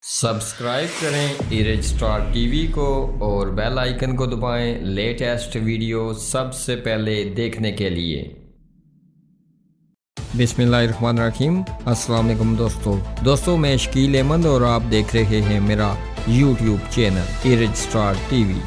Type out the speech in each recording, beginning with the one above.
Subscribe करें erase star TV को और बेल आइकन को दबाएं लेटेस्ट वीडियो सबसे पहले देखने के लिए। बिस्मिल्लाहिर्रहमानिर्रहीम। अस्सलाम वालेकुम दोस्तों मैं शकील अहमद और आप देख रहे हैं मेरा यूट्यूब चैनल इरेज स्टार टीवी।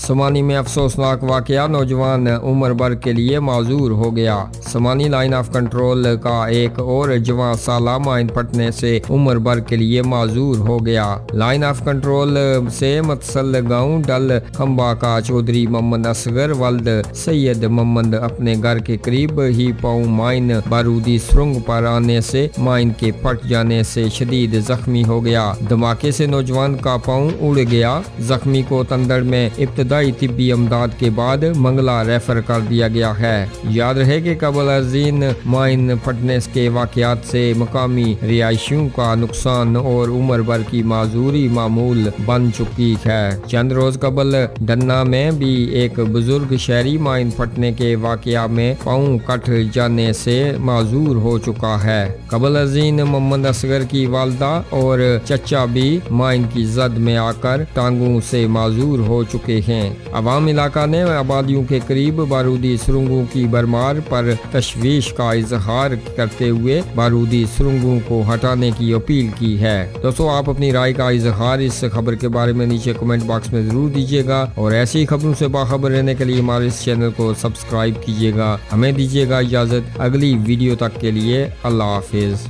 समानी में अफसोसनाक वाकया, नौजवान उम्र भर के लिए माजूर हो गया। समानी लाइन ऑफ कंट्रोल का एक और जवान साला माइन फटने से उम्र भर के लिए माजूर हो गया। लाइन ऑफ कंट्रोल से मतसल गांव डल खंबा का चौधरी मोहम्मद असगर वल्द सैयद मोहम्मद अपने घर के करीब ही पाँव माइन बारूदी सुरंग पर आने से माइन के फट जाने से शदीद जख्मी हो गया। धमाके से नौजवान का पाँव उड़ गया। जख्मी को तंदड़ में इब्तदाई तिब्बी अमदाद के बाद मंगला रेफर कर दिया गया है। याद रहे कि कबल अजीन माइन फटने के वाकयात से मकामी रिहायशियों का नुकसान और उम्र भर की माजूरी मामूल बन चुकी है। चंद रोज कबल डन्ना में भी एक बुजुर्ग शहरी माइन फटने के वाकया में पाँव कट जाने से माजूर हो चुका है। कबल अजीन मोहम्मद असगर की वालदा और चचा भी माइन की जद में आकर टांगों से माजूर हो चुके हैं। अवाम इलाका ने आबादियों के करीब बारूदी सुरंगों की भरमार पर तशवीश का इजहार करते हुए बारूदी सुरंगों को हटाने की अपील की है। दोस्तों आप अपनी राय का इजहार इस खबर के बारे में नीचे कमेंट बॉक्स में जरूर दीजिएगा और ऐसी खबरों से बाखबर रहने के लिए हमारे इस चैनल को सब्सक्राइब कीजिएगा। हमें दीजिएगा इजाजत अगली वीडियो तक के लिए। अल्लाह हाफिज।